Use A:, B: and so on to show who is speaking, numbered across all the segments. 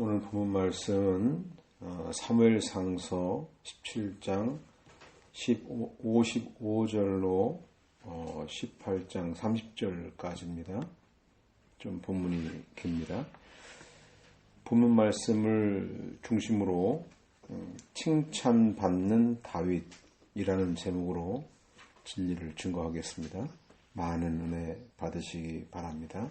A: 오늘 본문 말씀은 사무엘상서 17장 55절로 18장 30절까지입니다. 좀 본문이 깁니다. 본문 말씀을 중심으로 칭찬받는 다윗이라는 제목으로 진리를 증거하겠습니다. 많은 은혜 받으시기 바랍니다.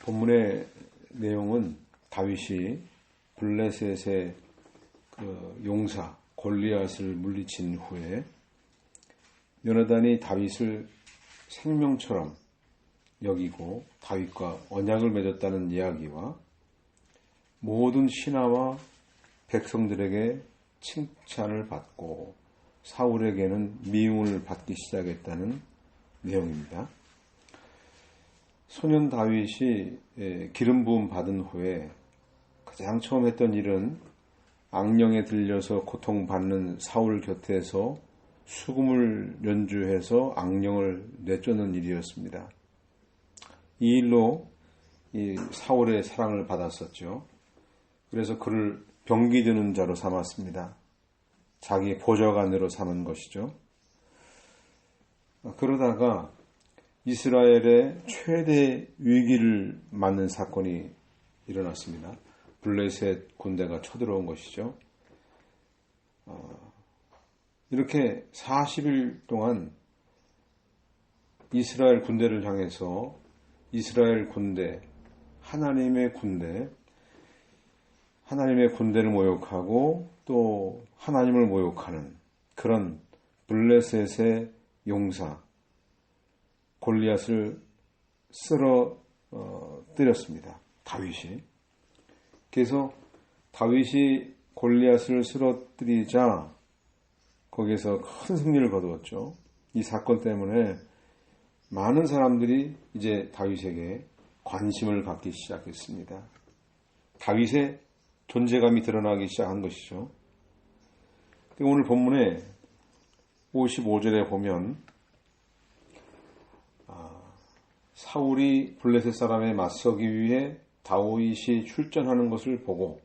A: 본문의 내용은 다윗이 블레셋의 용사 골리앗을 물리친 후에 요나단이 다윗을 생명처럼 여기고 다윗과 언약을 맺었다는 이야기와 모든 신하와 백성들에게 칭찬을 받고 사울에게는 미움을 받기 시작했다는 내용입니다. 소년 다윗이 기름 부음 받은 후에 가장 처음 했던 일은 악령에 들려서 고통받는 사울 곁에서 수금을 연주해서 악령을 내쫓는 일이었습니다. 이 일로 사울의 사랑을 받았었죠. 그래서 그를 병기 드는 자로 삼았습니다. 자기 보좌관으로 삼은 것이죠. 그러다가 이스라엘의 최대 위기를 맞는 사건이 일어났습니다. 블레셋 군대가 쳐들어온 것이죠. 이렇게 40일 동안 이스라엘 군대를 향해서 이스라엘 군대, 하나님의 군대를 모욕하고 또 하나님을 모욕하는 그런 블레셋의 용사 골리앗을 쓰러뜨렸습니다. 다윗이. 그래서 다윗이 골리앗을 쓰러뜨리자 거기에서 큰 승리를 거두었죠. 이 사건 때문에 많은 사람들이 이제 다윗에게 관심을 갖기 시작했습니다. 다윗의 존재감이 드러나기 시작한 것이죠. 오늘 본문에 55절에 보면 사울이 블레셋 사람에 맞서기 위해 다윗이 출전하는 것을 보고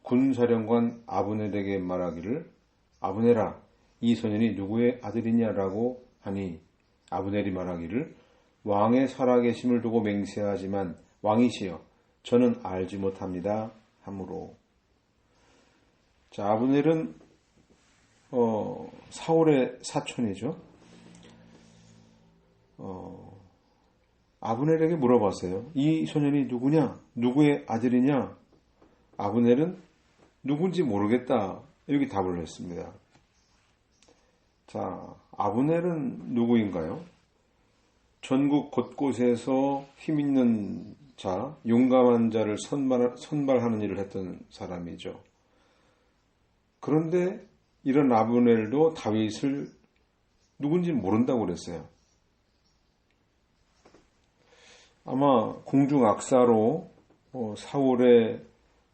A: 군사령관 아브넬에게 말하기를 아브넬아 이 소년이 누구의 아들이냐라고 하니 아브넬이 말하기를 왕의 살아계심을 두고 맹세하지만 왕이시여 저는 알지 못합니다 하므로 아브넬은 사울의 사촌이죠. 아브넬에게 물어봤어요. 이 소년이 누구냐? 누구의 아들이냐? 아브넬은 누군지 모르겠다. 이렇게 답을 했습니다. 아브넬은 누구인가요? 전국 곳곳에서 힘있는 자, 용감한 자를 선발하는 일을 했던 사람이죠. 그런데 이런 아브넬도 다윗을 누군지 모른다고 그랬어요. 아마 궁중 악사로 사울의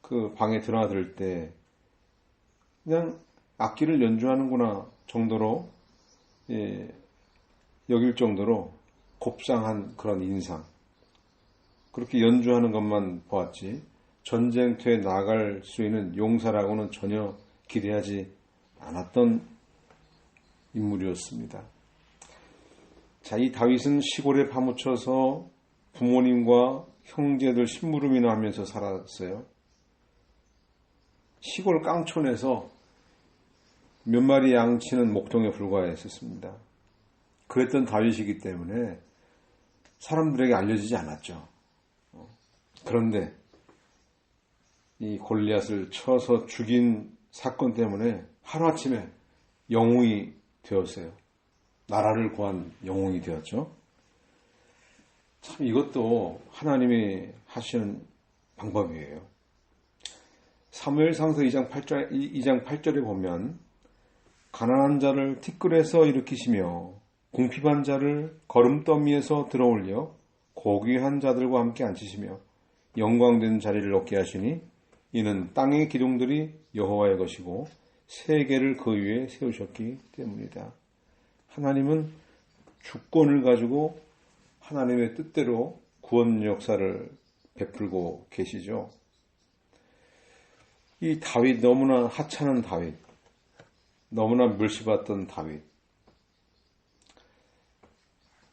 A: 그 방에 드나들 때 그냥 악기를 연주하는구나 정도로 여길 정도로 곱상한 그런 인상. 그렇게 연주하는 것만 보았지 전쟁터에 나갈 수 있는 용사라고는 전혀 기대하지 않았던 인물이었습니다. 이 다윗은 시골에 파묻혀서 부모님과 형제들 심부름이나 하면서 살았어요. 시골 깡촌에서 몇 마리 양치는 목동에 불과했었습니다. 그랬던 다윗이기 때문에 사람들에게 알려지지 않았죠. 그런데 이 골리앗을 쳐서 죽인 사건 때문에 하루아침에 영웅이 되었어요. 나라를 구한 영웅이 되었죠. 참 이것도 하나님이 하시는 방법이에요. 사무엘상서 2장 8절에 보면 가난한 자를 티끌에서 일으키시며 궁핍한 자를 거름더미에서 들어올려 고귀한 자들과 함께 앉히시며 영광된 자리를 얻게 하시니 이는 땅의 기둥들이 여호와의 것이고 세계를 그 위에 세우셨기 때문이다. 하나님은 주권을 가지고 하나님의 뜻대로 구원 역사를 베풀고 계시죠. 이 다윗, 너무나 하찮은 다윗, 너무나 멸시받던 다윗.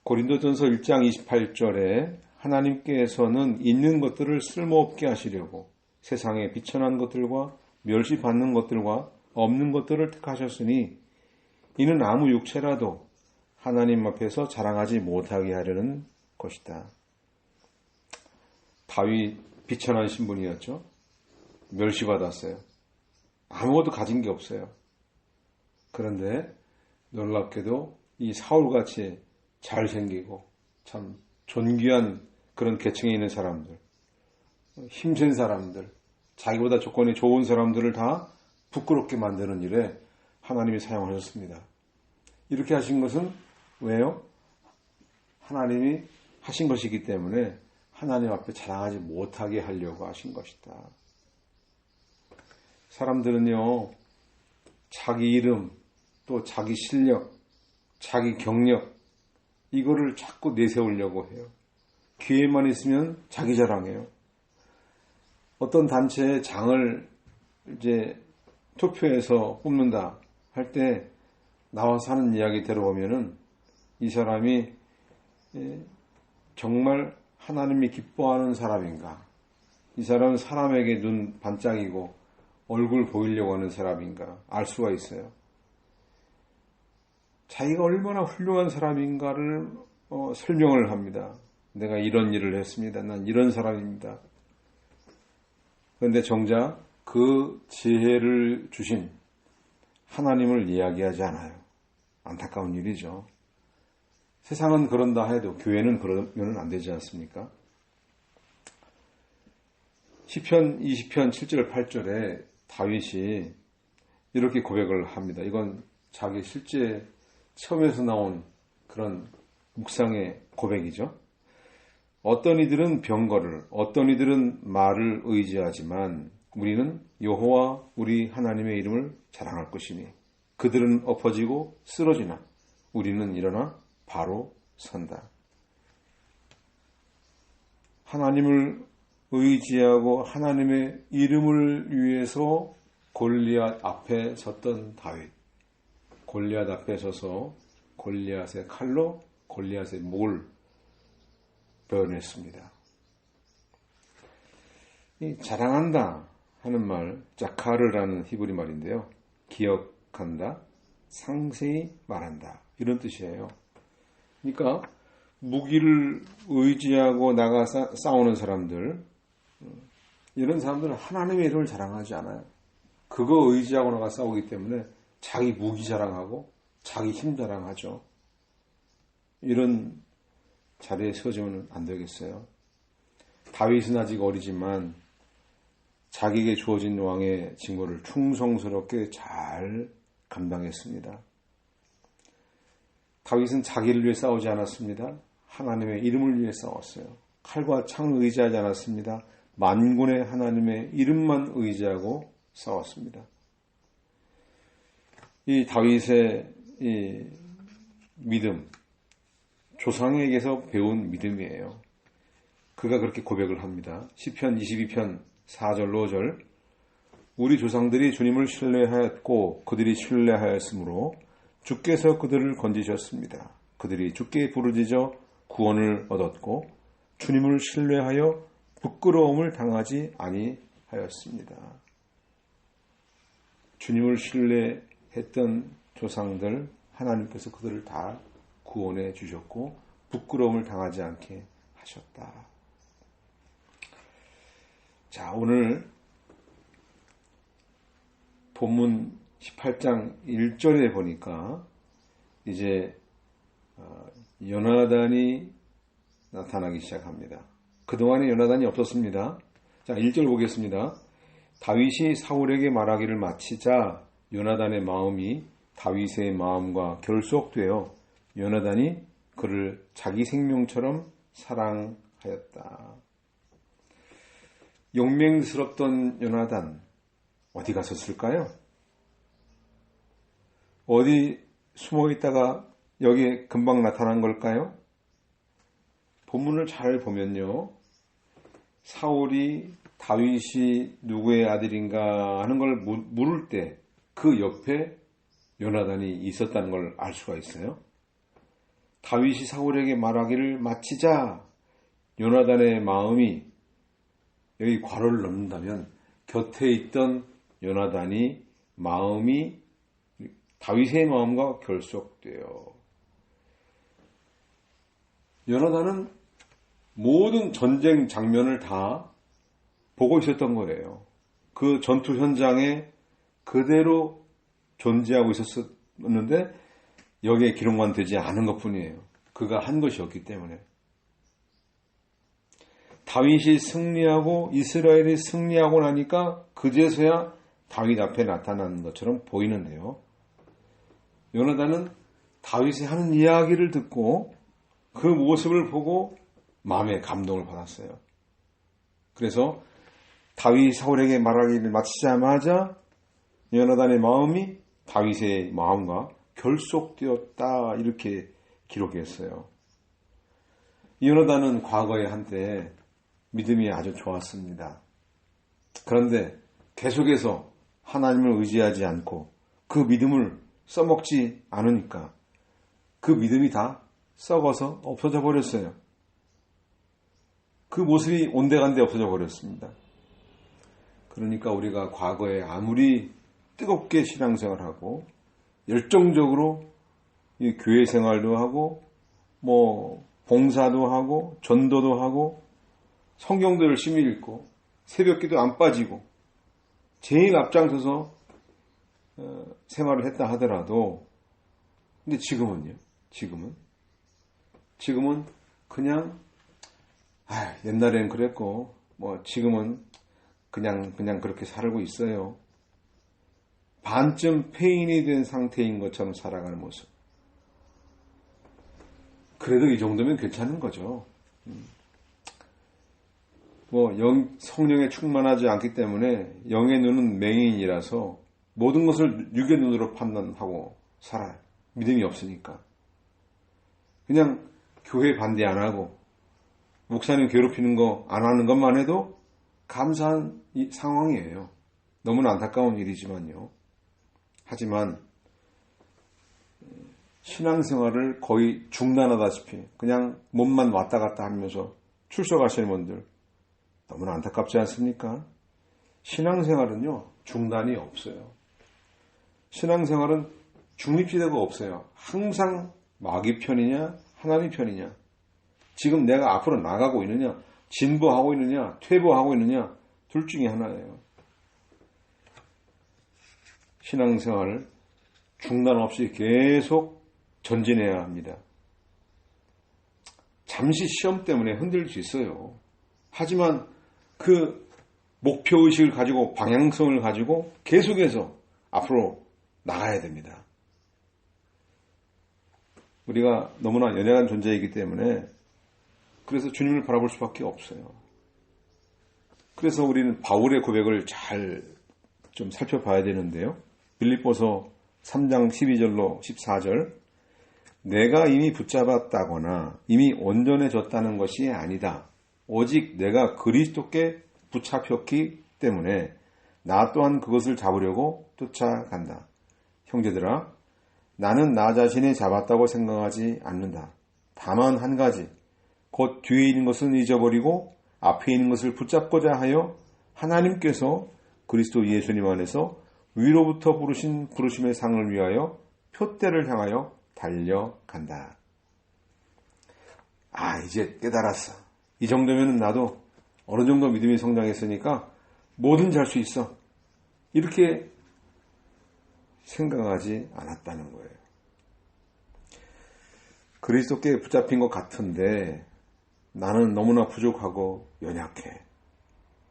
A: 고린도전서 1장 28절에 하나님께서는 있는 것들을 쓸모없게 하시려고 세상에 비천한 것들과 멸시받는 것들과 없는 것들을 택하셨으니 이는 아무 육체라도 하나님 앞에서 자랑하지 못하게 하려는 것이다. 다윗 비천한 신분이었죠. 멸시받았어요. 아무것도 가진 게 없어요. 그런데 놀랍게도 이 사울같이 잘생기고 참 존귀한 그런 계층에 있는 사람들, 힘센 사람들, 자기보다 조건이 좋은 사람들을 다 부끄럽게 만드는 일에 하나님이 사용하셨습니다. 이렇게 하신 것은 왜요? 하나님이 하신 것이기 때문에 하나님 앞에 자랑하지 못하게 하려고 하신 것이다. 사람들은요, 자기 이름, 또 자기 실력, 자기 경력, 이거를 자꾸 내세우려고 해요. 기회만 있으면 자기 자랑해요. 어떤 단체의 장을 이제 투표해서 뽑는다 할 때 나와서 하는 이야기 들어보면은 이 사람이 정말 하나님이 기뻐하는 사람인가? 이 사람은 사람에게 눈 반짝이고 얼굴 보이려고 하는 사람인가? 알 수가 있어요. 자기가 얼마나 훌륭한 사람인가를 설명을 합니다. 내가 이런 일을 했습니다. 난 이런 사람입니다. 그런데 정작 그 지혜를 주신 하나님을 이야기하지 않아요. 안타까운 일이죠. 세상은 그런다 해도 교회는 그러면 안 되지 않습니까? 시편 20편 7절 8절에 다윗이 이렇게 고백을 합니다. 이건 자기 실제 처음에서 나온 그런 묵상의 고백이죠. 어떤 이들은 병거를, 어떤 이들은 말을 의지하지만 우리는 여호와 우리 하나님의 이름을 자랑할 것이니 그들은 엎어지고 쓰러지나 우리는 일어나 바로 선다. 하나님을 의지하고 하나님의 이름을 위해서 골리앗 앞에 섰던 다윗. 골리앗 앞에 서서 골리앗의 칼로 골리앗의 목을 베어냈습니다. 이 자랑한다 하는 말, 자카르라는 히브리 말인데요. 기억한다, 상세히 말한다, 이런 뜻이에요. 그러니까 무기를 의지하고 나가 싸우는 사람들, 이런 사람들은 하나님의 이름을 자랑하지 않아요. 그거 의지하고 나가 싸우기 때문에 자기 무기 자랑하고 자기 힘 자랑하죠. 이런 자리에 서지면 안 되겠어요. 다윗은 아직 어리지만 자기에게 주어진 왕의 징벌을 충성스럽게 잘 감당했습니다. 다윗은 자기를 위해 싸우지 않았습니다. 하나님의 이름을 위해 싸웠어요. 칼과 창을 의지하지 않았습니다. 만군의 하나님의 이름만 의지하고 싸웠습니다. 이 다윗의 이 믿음, 조상에게서 배운 믿음이에요. 그가 그렇게 고백을 합니다. 시편 22편 4절 5절 우리 조상들이 주님을 신뢰하였고 그들이 신뢰하였으므로 주께서 그들을 건지셨습니다. 그들이 주께 부르짖어 구원을 얻었고 주님을 신뢰하여 부끄러움을 당하지 아니하였습니다. 주님을 신뢰했던 조상들 하나님께서 그들을 다 구원해 주셨고 부끄러움을 당하지 않게 하셨다. 자, 오늘 본문 18장 1절에 보니까 이제 요나단이 나타나기 시작합니다. 그동안에 요나단이 없었습니다. 자, 1절 보겠습니다. 다윗이 사울에게 말하기를 마치자 요나단의 마음이 다윗의 마음과 결속되어 요나단이 그를 자기 생명처럼 사랑하였다. 용맹스럽던 요나단 어디 갔었을까요? 어디 숨어 있다가 여기에 금방 나타난 걸까요? 본문을 잘 보면요. 사울이 다윗이 누구의 아들인가 하는 걸 물을 때 그 옆에 요나단이 있었다는 걸 알 수가 있어요. 다윗이 사울에게 말하기를 마치자 요나단의 마음이 여기 괄호를 넣는다면 곁에 있던 요나단이 마음이 다윗의 마음과 결속돼요. 요나단은 모든 전쟁 장면을 다 보고 있었던 거예요. 그 전투 현장에 그대로 존재하고 있었는데 여기에 기록만 되지 않은 것뿐이에요. 그가 한 것이었기 때문에. 다윗이 승리하고 이스라엘이 승리하고 나니까 그제서야 다윗 앞에 나타나는 것처럼 보이는데요. 요나단은 다윗이 하는 이야기를 듣고 그 모습을 보고 마음에 감동을 받았어요. 그래서 다윗이 사울에게 말하기를 마치자마자 요나단의 마음이 다윗의 마음과 결속되었다 이렇게 기록했어요. 요나단은 과거에 한때 믿음이 아주 좋았습니다. 그런데 계속해서 하나님을 의지하지 않고 그 믿음을 써먹지 않으니까 그 믿음이 다 썩어서 없어져 버렸어요. 그 모습이 온데간데 없어져 버렸습니다. 그러니까 우리가 과거에 아무리 뜨겁게 신앙생활하고 열정적으로 이 교회 생활도 하고 봉사도 하고 전도도 하고 성경도 열심히 읽고 새벽기도 안 빠지고 제일 앞장서서 생활을 했다 하더라도 근데 지금은요? 지금은 그냥 옛날엔 그랬고 지금은 그냥 그렇게 살고 있어요. 반쯤 폐인이 된 상태인 것처럼 살아가는 모습. 그래도 이 정도면 괜찮은 거죠. 성령에 충만하지 않기 때문에 영의 눈은 맹인이라서 모든 것을 육의 눈으로 판단하고 살아요. 믿음이 없으니까. 그냥 교회 반대 안 하고 목사님 괴롭히는 거 안 하는 것만 해도 감사한 상황이에요. 너무나 안타까운 일이지만요. 하지만 신앙생활을 거의 중단하다시피 그냥 몸만 왔다 갔다 하면서 출석하시는 분들 너무나 안타깝지 않습니까? 신앙생활은요, 중단이 없어요. 신앙생활은 중립지대가 없어요. 항상 마귀 편이냐, 하나님 편이냐. 지금 내가 앞으로 나가고 있느냐, 진보하고 있느냐, 퇴보하고 있느냐, 둘 중에 하나예요. 신앙생활을 중단 없이 계속 전진해야 합니다. 잠시 시험 때문에 흔들릴 수 있어요. 하지만 그 목표의식을 가지고 방향성을 가지고 계속해서 앞으로 나가야 됩니다. 우리가 너무나 연약한 존재이기 때문에 그래서 주님을 바라볼 수밖에 없어요. 그래서 우리는 바울의 고백을 잘 좀 살펴봐야 되는데요. 빌립보서 3장 12절로 14절 내가 이미 붙잡았다거나 이미 온전해졌다는 것이 아니다. 오직 내가 그리스도께 붙잡혔기 때문에 나 또한 그것을 잡으려고 쫓아간다. 형제들아, 나는 나 자신이 잡았다고 생각하지 않는다. 다만 한 가지, 곧 뒤에 있는 것은 잊어버리고 앞에 있는 것을 붙잡고자 하여 하나님께서 그리스도 예수님 안에서 위로부터 부르신 부르심의 상을 위하여 표대를 향하여 달려간다. 이제 깨달았어. 이 정도면 나도 어느 정도 믿음이 성장했으니까 뭐든지 할 수 있어. 이렇게 생각하지 않았다는 거예요. 그리스도께 붙잡힌 것 같은데 나는 너무나 부족하고 연약해.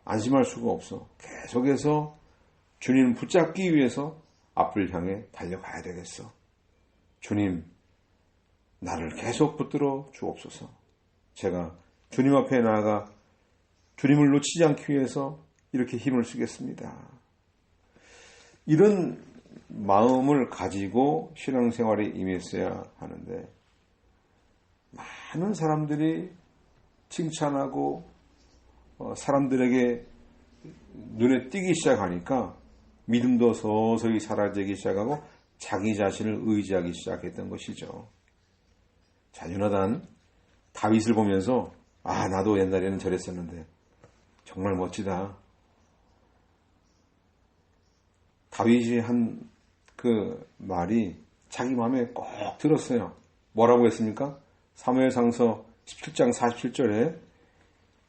A: 안심할 수가 없어. 계속해서 주님을 붙잡기 위해서 앞을 향해 달려가야 되겠어. 주님, 나를 계속 붙들어 주옵소서. 제가 주님 앞에 나아가 주님을 놓치지 않기 위해서 이렇게 힘을 쓰겠습니다. 이런 마음을 가지고 신앙생활에 임했어야 하는데 많은 사람들이 칭찬하고 사람들에게 눈에 띄기 시작하니까 믿음도 서서히 사라지기 시작하고 자기 자신을 의지하기 시작했던 것이죠. 자, 요나단 다윗을 보면서 나도 옛날에는 저랬었는데 정말 멋지다. 다윗이 한 그 말이 자기 마음에 꼭 들었어요. 뭐라고 했습니까? 사무엘상서 17장 47절에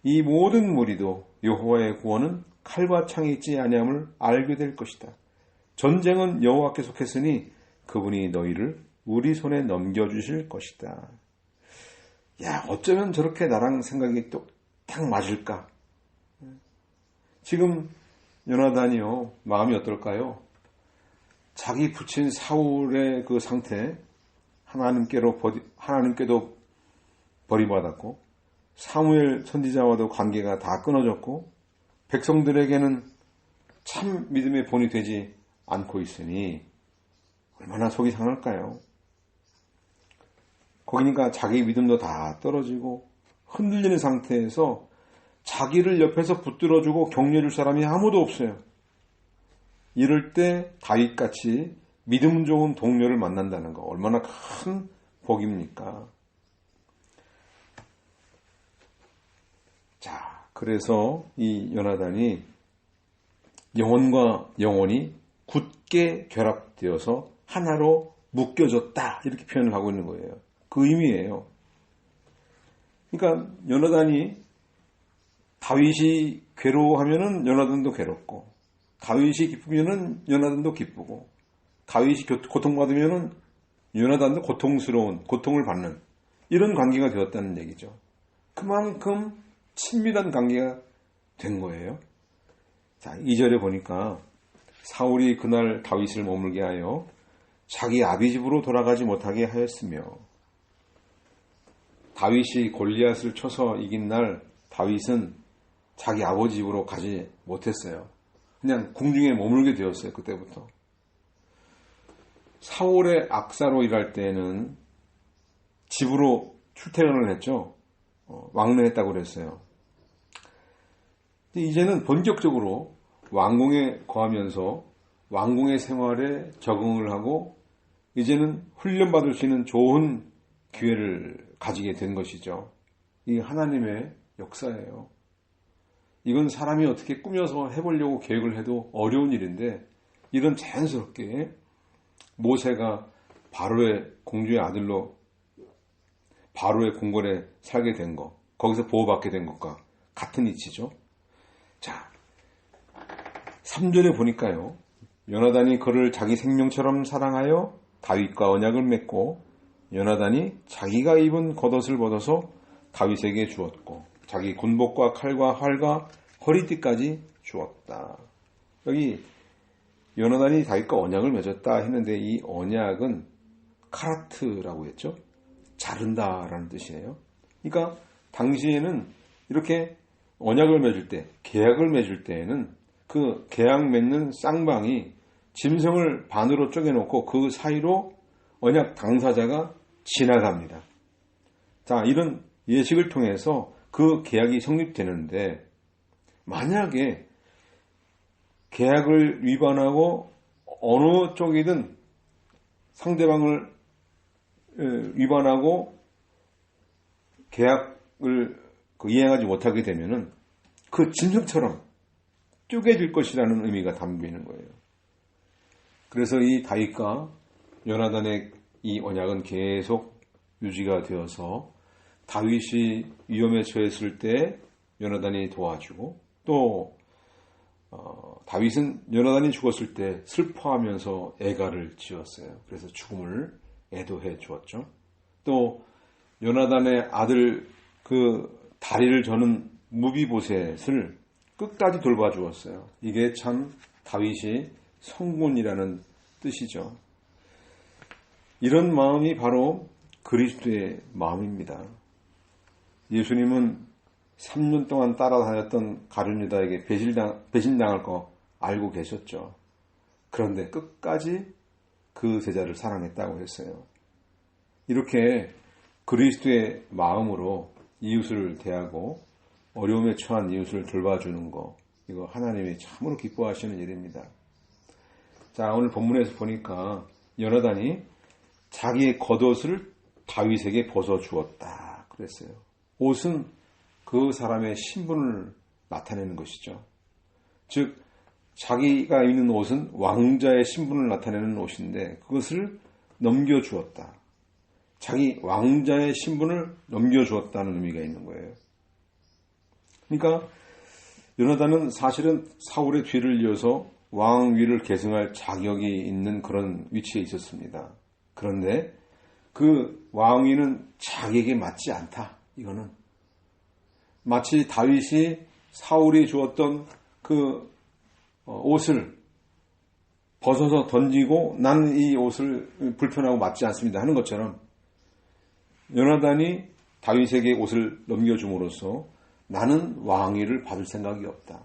A: 이 모든 무리도 여호와의 구원은 칼과 창이 있지 아니함을 알게 될 것이다. 전쟁은 여호와께 속했으니 그분이 너희를 우리 손에 넘겨주실 것이다. 야, 어쩌면 저렇게 나랑 생각이 또 딱 맞을까? 지금 요나단이요, 마음이 어떨까요? 자기 부친 사울의 그 상태, 하나님께도 버림받았고, 사무엘 선지자와도 관계가 다 끊어졌고, 백성들에게는 참 믿음의 본이 되지 않고 있으니 얼마나 속이 상할까요? 거기니까 자기 믿음도 다 떨어지고 흔들리는 상태에서 자기를 옆에서 붙들어주고 격려줄 사람이 아무도 없어요. 이럴 때 다윗같이 믿음 좋은 동료를 만난다는 거 얼마나 큰 복입니까? 자, 그래서 이 요나단이 영혼과 영혼이 굳게 결합되어서 하나로 묶여졌다 이렇게 표현을 하고 있는 거예요. 그 의미예요. 그러니까 요나단이 다윗이 괴로워하면은 요나단도 괴롭고, 다윗이 기쁘면은 요나단도 기쁘고, 다윗이 고통받으면은 요나단도 고통을 받는 이런 관계가 되었다는 얘기죠. 그만큼 친밀한 관계가 된 거예요. 자, 2절에 보니까 사울이 그날 다윗을 머물게 하여 자기 아비 집으로 돌아가지 못하게 하였으며, 다윗이 골리앗을 쳐서 이긴 날 다윗은 자기 아버지 집으로 가지 못했어요. 그냥 궁중에 머물게 되었어요. 그때부터. 사울의 악사로 일할 때는 집으로 출퇴근을 했죠. 왕래했다고 그랬어요. 근데 이제는 본격적으로 왕궁에 거하면서 왕궁의 생활에 적응을 하고 이제는 훈련받을 수 있는 좋은 기회를 가지게 된 것이죠. 이게 하나님의 역사예요. 이건 사람이 어떻게 꾸며서 해보려고 계획을 해도 어려운 일인데, 이런 자연스럽게 모세가 바로의 공주의 아들로 바로의 궁궐에 살게 된 것, 거기서 보호받게 된 것과 같은 이치죠. 자, 3절에 보니까요, 요나단이 그를 자기 생명처럼 사랑하여 다윗과 언약을 맺고, 요나단이 자기가 입은 겉옷을 벗어서 다윗에게 주었고 자기 군복과 칼과 활과 허리띠까지 주었다. 여기 요나단이 다윗과 언약을 맺었다 했는데, 이 언약은 카라트라고 했죠. 자른다라는 뜻이에요. 그러니까 당시에는 이렇게 언약을 맺을 때, 계약을 맺을 때에는 그 계약 맺는 쌍방이 짐승을 반으로 쪼개놓고 그 사이로 언약 당사자가 지나갑니다. 자, 이런 예식을 통해서 그 계약이 성립되는데, 만약에 계약을 위반하고 어느 쪽이든 상대방을 위반하고 계약을 이행하지 못하게 되면은 그 짐승처럼 쪼개질 것이라는 의미가 담겨 있는 거예요. 그래서 이 다윗과 요나단의 이 언약은 계속 유지가 되어서 다윗이 위험에 처했을 때 요나단이 도와주고, 또 다윗은 요나단이 죽었을 때 슬퍼하면서 애가를 지었어요. 그래서 죽음을 애도해 주었죠. 또 요나단의 아들 그 다리를 저는 무비보셋을 끝까지 돌봐주었어요. 이게 참 다윗이 성군이라는 뜻이죠. 이런 마음이 바로 그리스도의 마음입니다. 예수님은 3년 동안 따라다녔던 가룟 유다에게 배신당할 거 알고 계셨죠. 그런데 끝까지 그 제자를 사랑했다고 했어요. 이렇게 그리스도의 마음으로 이웃을 대하고 어려움에 처한 이웃을 돌봐주는 거, 이거 하나님이 참으로 기뻐하시는 일입니다. 자, 오늘 본문에서 보니까 요나단이 자기의 겉옷을 다윗에게 벗어주었다 그랬어요. 옷은 그 사람의 신분을 나타내는 것이죠. 즉 자기가 입는 옷은 왕자의 신분을 나타내는 옷인데 그것을 넘겨주었다. 자기 왕자의 신분을 넘겨주었다는 의미가 있는 거예요. 그러니까 요나단은 사실은 사울의 뒤를 이어서 왕위를 계승할 자격이 있는 그런 위치에 있었습니다. 그런데 그 왕위는 자기에게 맞지 않다. 이거는 마치 다윗이 사울이 주었던 그 옷을 벗어서 던지고 나는 이 옷을 불편하고 맞지 않습니다 하는 것처럼 요나단이 다윗에게 옷을 넘겨줌으로써 나는 왕위를 받을 생각이 없다.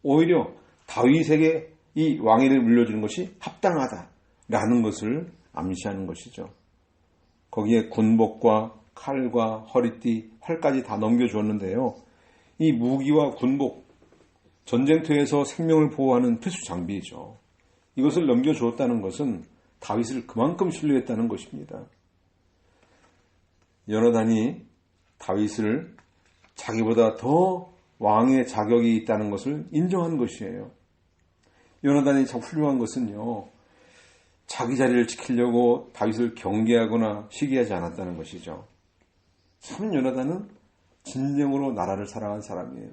A: 오히려 다윗에게 이 왕위를 물려주는 것이 합당하다라는 것을 암시하는 것이죠. 거기에 군복과 칼과 허리띠, 활까지 다 넘겨주었는데요. 이 무기와 군복, 전쟁터에서 생명을 보호하는 필수 장비이죠. 이것을 넘겨주었다는 것은 다윗을 그만큼 신뢰했다는 것입니다. 요나단이 다윗을 자기보다 더 왕의 자격이 있다는 것을 인정한 것이에요. 요나단이 참 훌륭한 것은요, 자기 자리를 지키려고 다윗을 경계하거나 시기하지 않았다는 것이죠. 참 요나단은 진정으로 나라를 사랑한 사람이에요.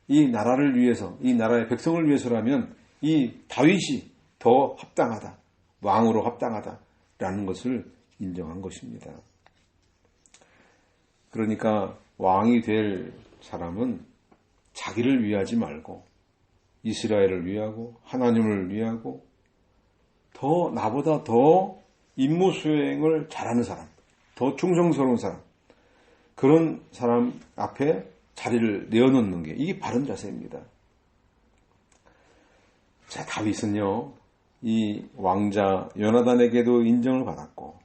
A: 이 나라를 위해서, 이 나라의 백성을 위해서라면 이 다윗이 더 합당하다, 왕으로 합당하다라는 것을 인정한 것입니다. 그러니까 왕이 될 사람은 자기를 위하지 말고 이스라엘을 위하고 하나님을 위하고 더 나보다 더 임무 수행을 잘하는 사람, 더 충성스러운 사람, 그런 사람 앞에 자리를 내어놓는 게 이게 바른 자세입니다. 자, 다윗은요, 이 왕자 요나단에게도 인정을 받았고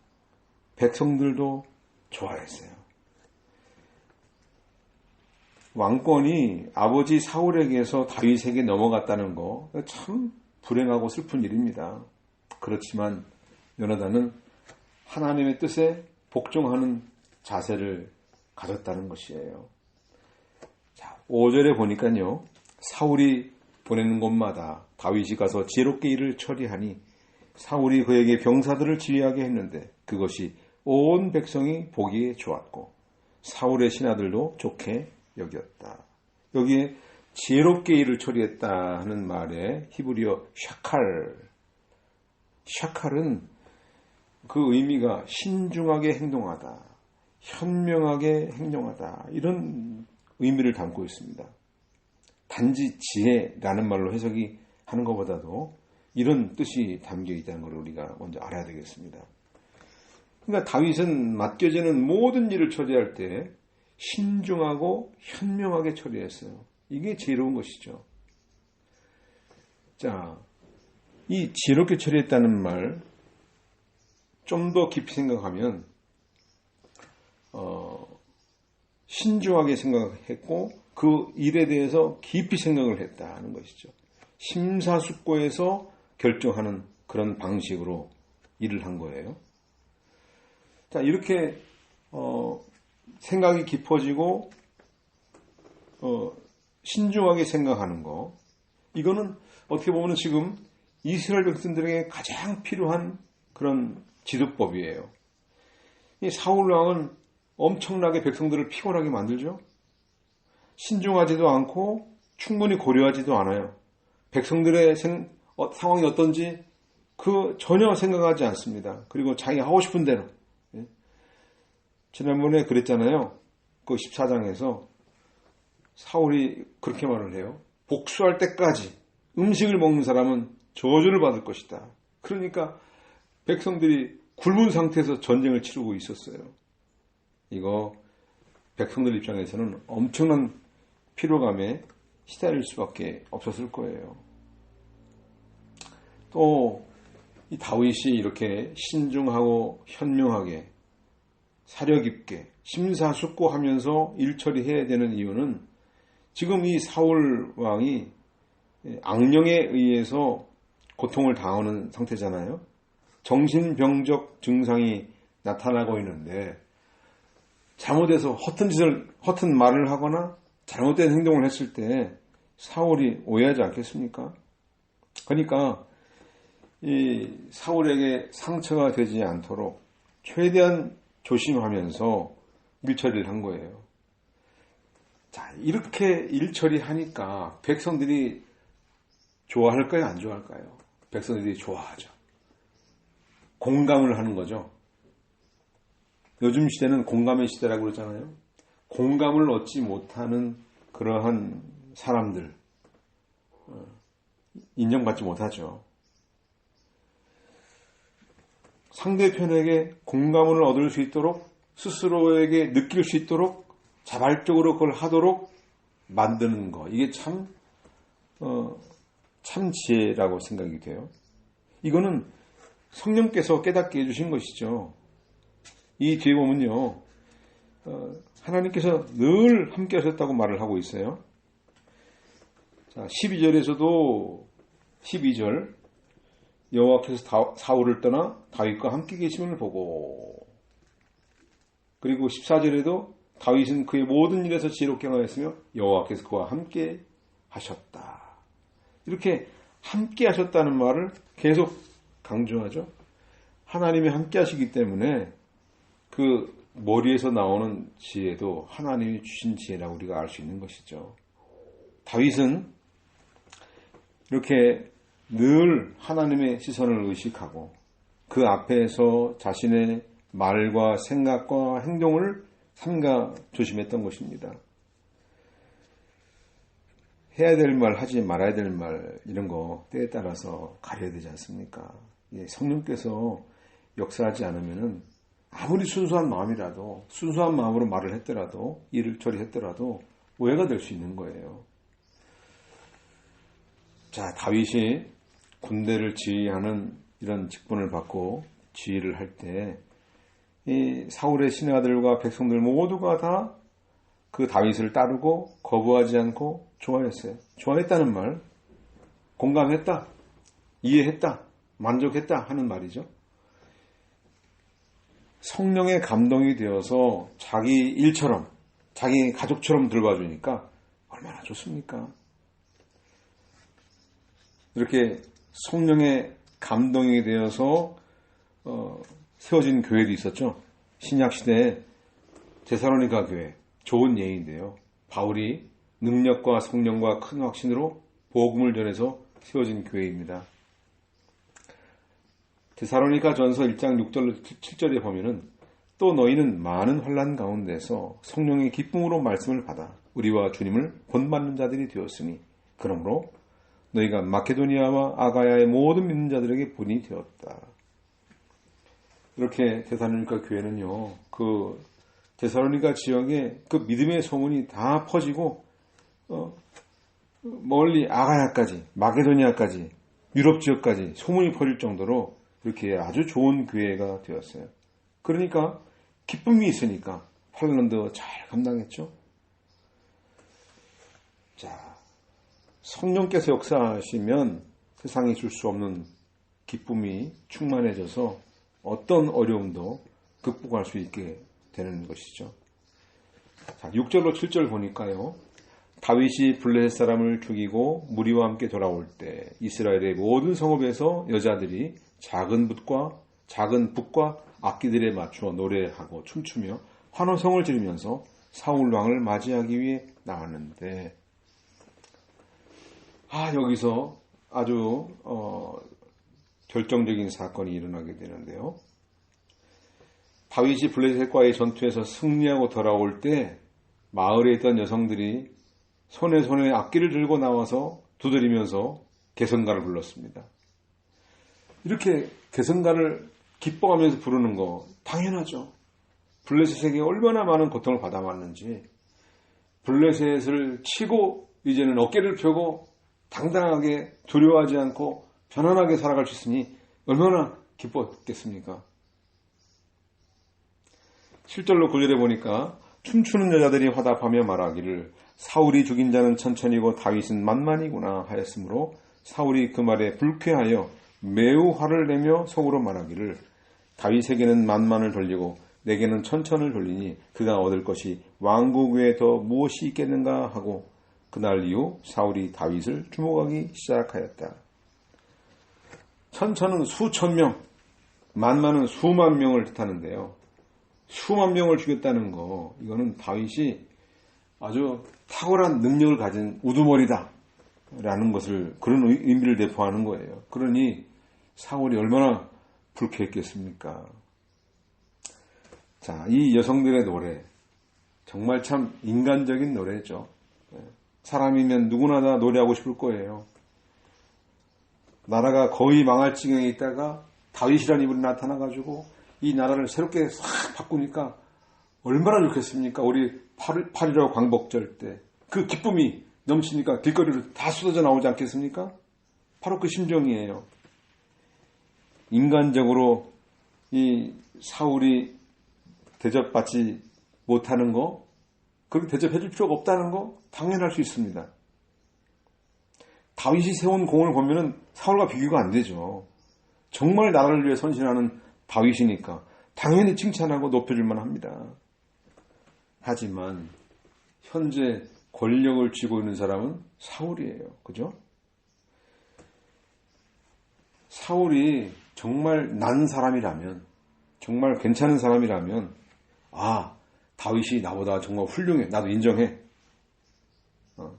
A: 백성들도 좋아했어요. 왕권이 아버지 사울에게서 다윗에게 넘어갔다는 거 참 불행하고 슬픈 일입니다. 그렇지만 요나단은 하나님의 뜻에 복종하는 자세를 가졌다는 것이에요. 자, 5절에 보니까요, 사울이 보내는 곳마다 다윗이 가서 지혜롭게 일을 처리하니 사울이 그에게 병사들을 지휘하게 했는데 그것이 온 백성이 보기에 좋았고 사울의 신하들도 좋게 여겼다. 여기에 지혜롭게 일을 처리했다 하는 말에 히브리어 샤칼은 그 의미가 신중하게 행동하다, 현명하게 행동하다, 이런 의미를 담고 있습니다. 단지 지혜라는 말로 해석이 하는 것보다도 이런 뜻이 담겨 있다는 걸 우리가 먼저 알아야 되겠습니다. 그러니까 다윗은 맡겨지는 모든 일을 처리할 때 신중하고 현명하게 처리했어요. 이게 지혜로운 것이죠. 자, 이 지혜롭게 처리했다는 말 좀 더 깊이 생각하면 신중하게 생각했고 그 일에 대해서 깊이 생각을 했다는 것이죠. 심사숙고해서 결정하는 그런 방식으로 일을 한 거예요. 자, 이렇게 생각이 깊어지고 신중하게 생각하는 거, 이거는 어떻게 보면 지금 이스라엘 백성들에게 가장 필요한 그런 지도법이에요. 이 사울 왕은 엄청나게 백성들을 피곤하게 만들죠. 신중하지도 않고 충분히 고려하지도 않아요. 백성들의 상황이 어떤지 전혀 생각하지 않습니다. 그리고 자기가 하고 싶은 대로. 지난번에 그랬잖아요. 그 14장에서 사울이 그렇게 말을 해요. 복수할 때까지 음식을 먹는 사람은 저주를 받을 것이다. 그러니까 백성들이 굶은 상태에서 전쟁을 치르고 있었어요. 이거 백성들 입장에서는 엄청난 피로감에 시달릴 수밖에 없었을 거예요. 또 이 다윗이 이렇게 신중하고 현명하게 사려 깊게 심사숙고하면서 일 처리해야 되는 이유는 지금 이 사울 왕이 악령에 의해서 고통을 당하는 상태잖아요. 정신병적 증상이 나타나고 있는데 잘못해서 허튼 말을 하거나 잘못된 행동을 했을 때 사울이 오해하지 않겠습니까? 그러니까 이 사울에게 상처가 되지 않도록 최대한 조심하면서 일처리를 한 거예요. 자, 이렇게 일처리하니까 백성들이 좋아할까요? 안 좋아할까요? 백성들이 좋아하죠. 공감을 하는 거죠. 요즘 시대는 공감의 시대라고 그러잖아요. 공감을 얻지 못하는 그러한 사람들 인정받지 못하죠. 상대편에게 공감을 얻을 수 있도록 스스로에게 느낄 수 있도록 자발적으로 그걸 하도록 만드는 거, 이게 참 지혜라고 생각이 돼요. 이거는 성령께서 깨닫게 해주신 것이죠. 이 뒤에 보면요, 하나님께서 늘 함께 하셨다고 말을 하고 있어요. 자, 12절에서도 12절, 여호와께서 사울을 떠나 다윗과 함께 계심을 보고, 그리고 14절에도 다윗은 그의 모든 일에서 지혜롭게 행하였으며 여호와께서 그와 함께 하셨다. 이렇게 함께 하셨다는 말을 계속 강조하죠. 하나님이 함께 하시기 때문에 그 머리에서 나오는 지혜도 하나님이 주신 지혜라고 우리가 알 수 있는 것이죠. 다윗은 이렇게 늘 하나님의 시선을 의식하고 그 앞에서 자신의 말과 생각과 행동을 삼가 조심했던 것입니다. 해야 될 말, 하지 말아야 될 말, 이런 거 때에 따라서 가려야 되지 않습니까? 성령께서 역사하지 않으면은 아무리 순수한 마음이라도, 순수한 마음으로 말을 했더라도, 일을 처리했더라도 오해가 될 수 있는 거예요. 자, 다윗이 군대를 지휘하는 이런 직분을 받고 지휘를 할 때 이 사울의 신하들과 백성들 모두가 다 그 다윗을 따르고 거부하지 않고 좋아했어요. 좋아했다는 말, 공감했다, 이해했다, 만족했다 하는 말이죠. 성령의 감동이 되어서 자기 일처럼, 자기 가족처럼 돌봐주니까 얼마나 좋습니까? 이렇게 성령의 감동이 되어서 세워진 교회도 있었죠. 신약시대에 데살로니가 교회, 좋은 예인데요. 바울이 능력과 성령과 큰 확신으로 복음을 전해서 세워진 교회입니다. 데살로니가 전서 1장 6절 7절에 보면은 또 너희는 많은 환난 가운데서 성령의 기쁨으로 말씀을 받아 우리와 주님을 본받는 자들이 되었으니 그러므로 너희가 마케도니아와 아가야의 모든 믿는 자들에게 본이 되었다. 이렇게 데살로니가 교회는요, 그 데살로니가 지역에 그 믿음의 소문이 다 퍼지고 멀리 아가야까지, 마게도니아까지, 유럽 지역까지 소문이 퍼질 정도로 이렇게 아주 좋은 교회가 되었어요. 그러니까 기쁨이 있으니까 환난도 잘 감당했죠. 자, 성령께서 역사하시면 세상이 줄 수 없는 기쁨이 충만해져서 어떤 어려움도 극복할 수 있게 되는 것이죠. 자, 6절로 7절 보니까요. 다윗이 블레셋 사람을 죽이고 무리와 함께 돌아올 때 이스라엘의 모든 성읍에서 여자들이 작은 붓과 악기들에 맞추어 노래하고 춤추며 환호성을 지르면서 사울 왕을 맞이하기 위해 나왔는데, 여기서 아주 결정적인 사건이 일어나게 되는데요. 다윗이 블레셋과의 전투에서 승리하고 돌아올 때 마을에 있던 여성들이 손에 악기를 들고 나와서 두드리면서 개성가를 불렀습니다. 이렇게 개성가를 기뻐하면서 부르는 거 당연하죠. 블레셋에게 얼마나 많은 고통을 받아왔는지, 블레셋을 치고 이제는 어깨를 펴고 당당하게 두려워하지 않고 편안하게 살아갈 수 있으니 얼마나 기뻤겠습니까? 7절로 9절에 보니까 춤추는 여자들이 화답하며 말하기를 사울이 죽인 자는 천천히고 다윗은 만만이구나 하였으므로 사울이 그 말에 불쾌하여 매우 화를 내며 속으로 말하기를 다윗에게는 만만을 돌리고 내게는 천천을 돌리니 그가 얻을 것이 왕국 외에 더 무엇이 있겠는가 하고 그날 이후 사울이 다윗을 주목하기 시작하였다. 천천은 수천 명, 만만은 수만 명을 뜻하는데요. 수만 명을 죽였다는 거, 이거는 다윗이 아주 탁월한 능력을 가진 우두머리다 라는 것을, 그런 의미를 내포하는 거예요. 그러니 사울이 얼마나 불쾌했겠습니까? 자, 이 여성들의 노래 정말 참 인간적인 노래죠. 사람이면 누구나 다 노래하고 싶을 거예요. 나라가 거의 망할 지경에 있다가 다윗이라는 인물이 나타나가지고 이 나라를 새롭게 싹 바꾸니까 얼마나 좋겠습니까? 우리 8.15 광복절 때 그 기쁨이 넘치니까 길거리로 다 쏟아져 나오지 않겠습니까? 바로 그 심정이에요. 인간적으로 이 사울이 대접받지 못하는 거, 그렇게 대접해 줄 필요가 없다는 거 당연할 수 있습니다. 다윗이 세운 공을 보면은 사울과 비교가 안 되죠. 정말 나라를 위해 헌신하는 다윗이니까 당연히 칭찬하고 높여줄 만합니다. 하지만 현재 권력을 쥐고 있는 사람은 사울이에요. 그죠? 사울이 정말 난 사람이라면, 정말 괜찮은 사람이라면, 아, 다윗이 나보다 정말 훌륭해. 나도 인정해.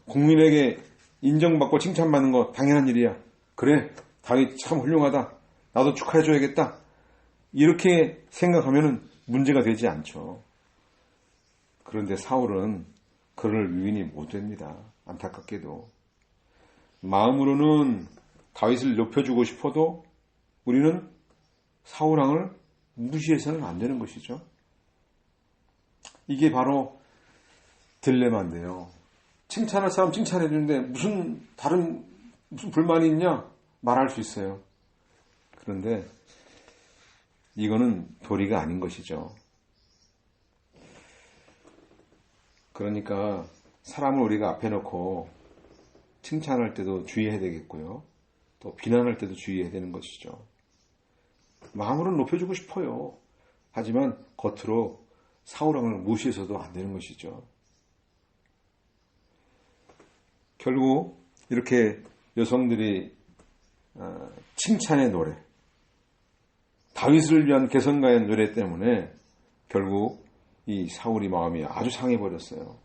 A: 국민에게 인정받고 칭찬받는 거 당연한 일이야. 그래, 다윗 참 훌륭하다. 나도 축하해줘야겠다. 이렇게 생각하면 문제가 되지 않죠. 그런데 사울은 그를 유인이 못 됩니다. 안타깝게도. 마음으로는 다윗을 높여주고 싶어도 우리는 사울왕을 무시해서는 안 되는 것이죠. 이게 바로 딜레마인데요. 칭찬할 사람 칭찬해 주는데 무슨 불만이 있냐? 말할 수 있어요. 그런데 이거는 도리가 아닌 것이죠. 그러니까 사람을 우리가 앞에 놓고 칭찬할 때도 주의해야 되겠고요. 또 비난할 때도 주의해야 되는 것이죠. 마음으로는 높여주고 싶어요. 하지만 겉으로 사울왕을 무시해서도 안 되는 것이죠. 결국 이렇게 여성들이 칭찬의 노래, 다윗을 위한 개성가의 노래 때문에 결국 이 사울이 마음이 아주 상해버렸어요.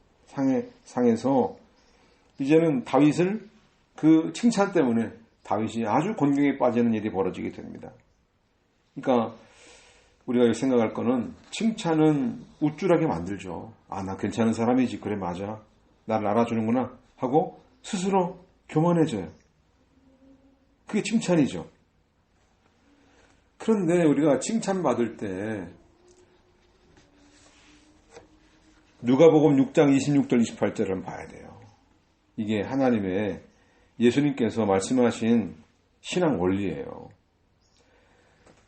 A: 상해서 이제는 다윗을 그 칭찬 때문에 다윗이 아주 곤경에 빠지는 일이 벌어지게 됩니다. 그러니까 우리가 생각할 거는 칭찬은 우쭐하게 만들죠. 아, 나 괜찮은 사람이지. 그래, 맞아. 나를 알아주는구나 하고 스스로 교만해져요. 그게 칭찬이죠. 그런데 우리가 칭찬받을 때 누가복음 6장 26절 28절을 봐야 돼요. 이게 하나님의 예수님께서 말씀하신 신앙 원리예요.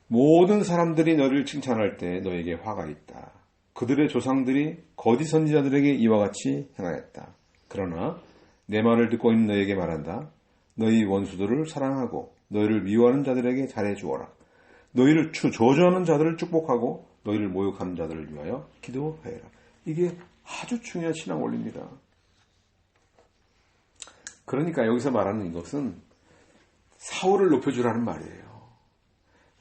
A: 모든 사람들이 너를 칭찬할 때 너에게 화가 있다. 그들의 조상들이 거짓 선지자들에게 이와 같이 행하였다. 그러나 내 말을 듣고 있는 너에게 말한다. 너희 원수들을 사랑하고 너희를 미워하는 자들에게 잘해 주어라. 너희를 저주하는 자들을 축복하고 너희를 모욕하는 자들을 위하여 기도하여라. 이게 아주 중요한 신앙 원리입니다. 그러니까 여기서 말하는 이것은 사울을 높여주라는 말이에요.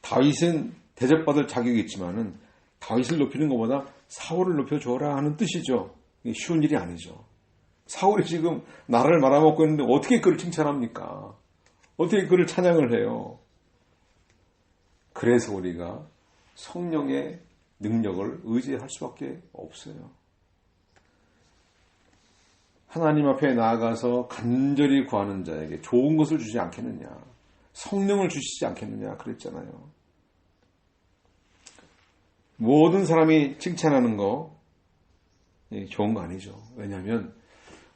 A: 다윗은 대접받을 자격이 있지만은 다윗을 높이는 것보다 사울을 높여줘라 하는 뜻이죠. 이게 쉬운 일이 아니죠. 사울이 지금 나라를 말아먹고 있는데 어떻게 그를 칭찬합니까? 어떻게 그를 찬양을 해요? 그래서 우리가 성령의 능력을 의지할 수밖에 없어요. 하나님 앞에 나아가서 간절히 구하는 자에게 좋은 것을 주지 않겠느냐. 성령을 주시지 않겠느냐 그랬잖아요. 모든 사람이 칭찬하는 거 좋은 거 아니죠. 왜냐하면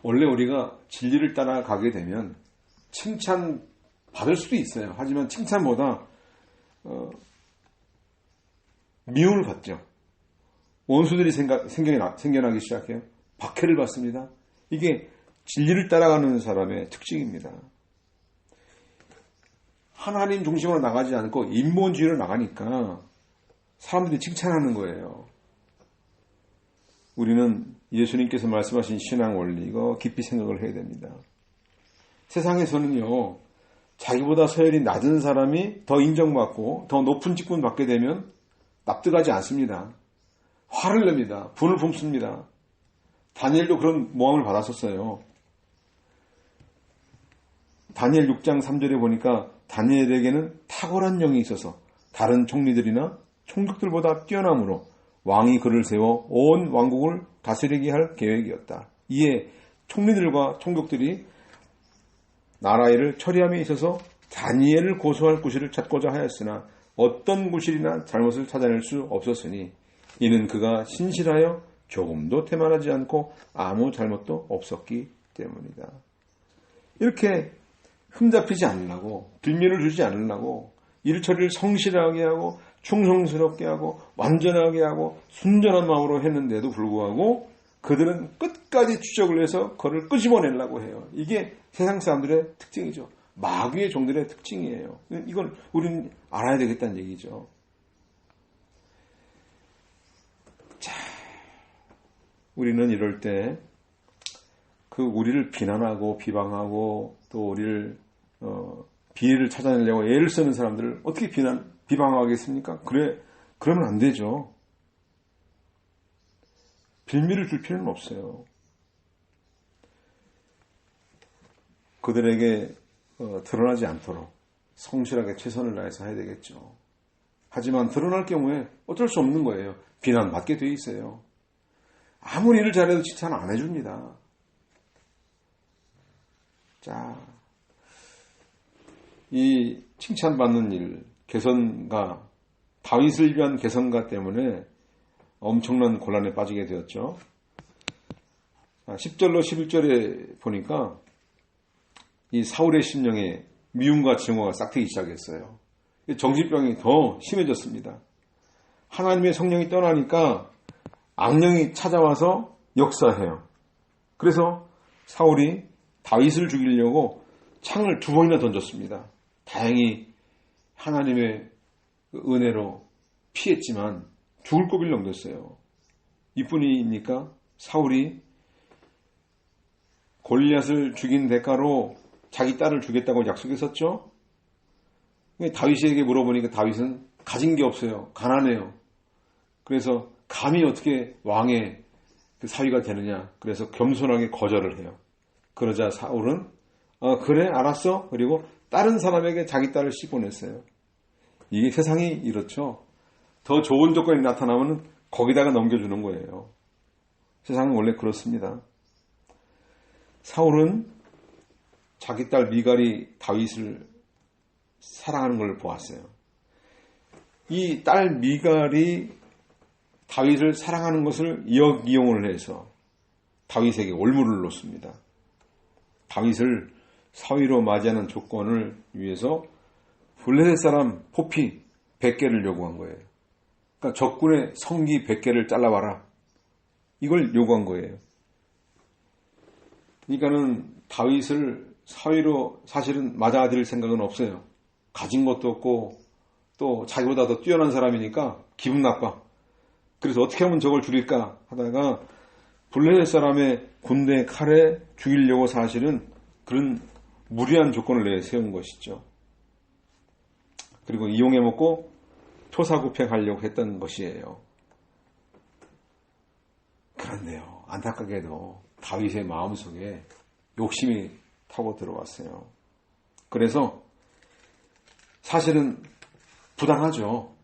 A: 원래 우리가 진리를 따라가게 되면 칭찬 받을 수도 있어요. 하지만 칭찬보다 미움을 받죠. 원수들이 생겨나기 시작해요. 박해를 받습니다. 이게 진리를 따라가는 사람의 특징입니다. 하나님 중심으로 나가지 않고 인본주의로 나가니까 사람들이 칭찬하는 거예요. 우리는 예수님께서 말씀하신 신앙 원리 이거 깊이 생각을 해야 됩니다. 세상에서는요, 자기보다 서열이 낮은 사람이 더 인정받고 더 높은 직분 받게 되면 납득하지 않습니다. 화를 냅니다. 분을 품습니다. 다니엘도 그런 모함을 받았었어요. 다니엘 6장 3절에 보니까 다니엘에게는 탁월한 영이 있어서 다른 총리들이나 총독들보다 뛰어남으로 왕이 그를 세워 온 왕국을 다스리게 할 계획이었다. 이에 총리들과 총독들이 나라 일을 처리함에 있어서 다니엘을 고소할 구실을 찾고자 하였으나 어떤 구실이나 잘못을 찾아낼 수 없었으니 이는 그가 신실하여 조금도 태만하지 않고 아무 잘못도 없었기 때문이다. 이렇게 흠잡히지 않으려고, 빌미를 주지 않으려고 일 처리를 성실하게 하고 충성스럽게 하고 완전하게 하고 순전한 마음으로 했는데도 불구하고 그들은 끝까지 추적을 해서 그를 끄집어내려고 해요. 이게 세상 사람들의 특징이죠. 마귀의 종들의 특징이에요. 이걸 우리는 알아야 되겠다는 얘기죠. 자, 우리는 이럴 때 그 우리를 비난하고 비방하고 또 우리를 비애를 찾아내려고 애를 쓰는 사람들을 어떻게 비방하겠습니까? 그러면 안 되죠. 빌미를 줄 필요는 없어요. 그들에게 드러나지 않도록 성실하게 최선을 다해서 해야 되겠죠. 하지만 드러날 경우에 어쩔 수 없는 거예요. 비난받게 돼 있어요. 아무리 일을 잘해도 칭찬 안 해줍니다. 자, 이 칭찬받는 일, 개선가, 다윗을 위한 개선가 때문에 엄청난 곤란에 빠지게 되었죠. 10절로 11절에 보니까 이 사울의 심령에 미움과 증오가 싹트기 시작했어요. 정신병이 더 심해졌습니다. 하나님의 성령이 떠나니까 악령이 찾아와서 역사해요. 그래서 사울이 다윗을 죽이려고 창을 2번이나 던졌습니다. 다행히 하나님의 은혜로 피했지만 죽을 고비를 넘겼어요. 이뿐입니까? 사울이 골리앗을 죽인 대가로 자기 딸을 주겠다고 약속했었죠? 다윗에게 물어보니까 다윗은 가진 게 없어요. 가난해요. 그래서 감히 어떻게 왕의 그 사위가 되느냐. 그래서 겸손하게 거절을 해요. 그러자 사울은 그래 알았어. 그리고 다른 사람에게 자기 딸을 씹어냈어요. 이게 세상이 이렇죠. 더 좋은 조건이 나타나면 거기다가 넘겨주는 거예요. 세상은 원래 그렇습니다. 사울은 자기 딸 미갈이 다윗을 사랑하는 걸 보았어요. 이 딸 미갈이 다윗을 사랑하는 것을 역이용을 해서 다윗에게 올무를 놓습니다. 다윗을 사위로 맞이하는 조건을 위해서 블레셋 사람 포피 100개를 요구한 거예요. 그러니까 적군의 성기 100개를 잘라봐라. 이걸 요구한 거예요. 그러니까는 다윗을 사위로 사실은 맞아들일 생각은 없어요. 가진 것도 없고 또 자기보다 더 뛰어난 사람이니까 기분 나빠. 그래서 어떻게 하면 저걸 줄일까 하다가 블레셋 사람의 군대 칼에 죽이려고 사실은 그런 무리한 조건을 내세운 것이죠. 그리고 이용해 먹고 토사구팽하려고 했던 것이에요. 그런데요, 안타깝게도 다윗의 마음속에 욕심이 타고 들어왔어요. 그래서 사실은 부당하죠.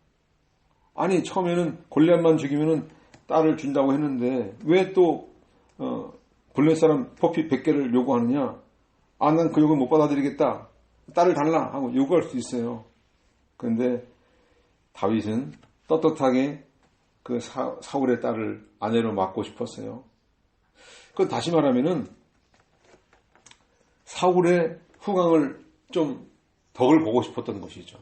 A: 아니 처음에는 골리앗만 죽이면은 딸을 준다고 했는데 왜 또 블레셋 사람 포피 100개를 요구하느냐? 아, 난 그 요구 못 받아들이겠다. 딸을 달라 하고 요구할 수 있어요. 그런데 다윗은 떳떳하게 그 사울의 딸을 아내로 맡고 싶었어요. 그 다시 말하면은 사울의 후광을 좀 덕을 보고 싶었던 것이죠.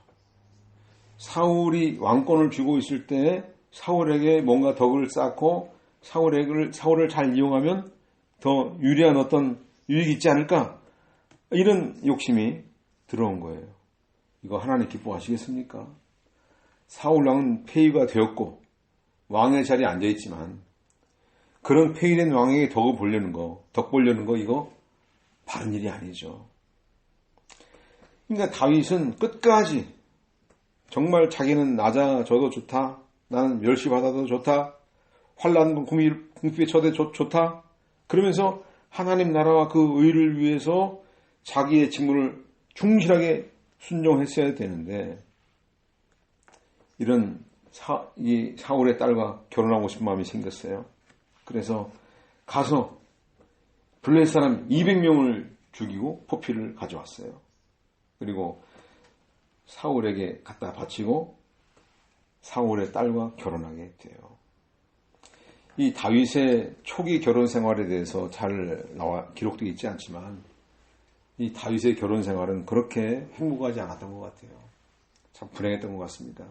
A: 사울이 왕권을 쥐고 있을 때 사울에게 뭔가 덕을 쌓고 사울을 잘 이용하면 더 유리한 어떤 유익이 있지 않을까? 이런 욕심이 들어온 거예요. 이거 하나님 기뻐하시겠습니까? 사울 왕은 폐위가 되었고 왕의 자리에 앉아있지만 그런 폐위된 왕에게 덕을 보려는 거, 이거 바른 일이 아니죠. 그러니까 다윗은 끝까지 정말 자기는 낮아져도 좋다, 나는 멸시받아도 좋다, 환난 궁핍에 처해도 좋다, 그러면서 하나님 나라와 그 의를 위해서 자기의 직무를 충실하게 순종했어야 되는데 이런 이 사울의 딸과 결혼하고 싶은 마음이 생겼어요. 그래서 가서 블레셋 사람 200명을 죽이고 포피를 가져왔어요. 그리고 사울에게 갖다 바치고 사울의 딸과 결혼하게 돼요. 이 다윗의 초기 결혼 생활에 대해서 잘 기록되어 있지 않지만 이 다윗의 결혼 생활은 그렇게 행복하지 않았던 것 같아요. 참 불행했던 것 같습니다.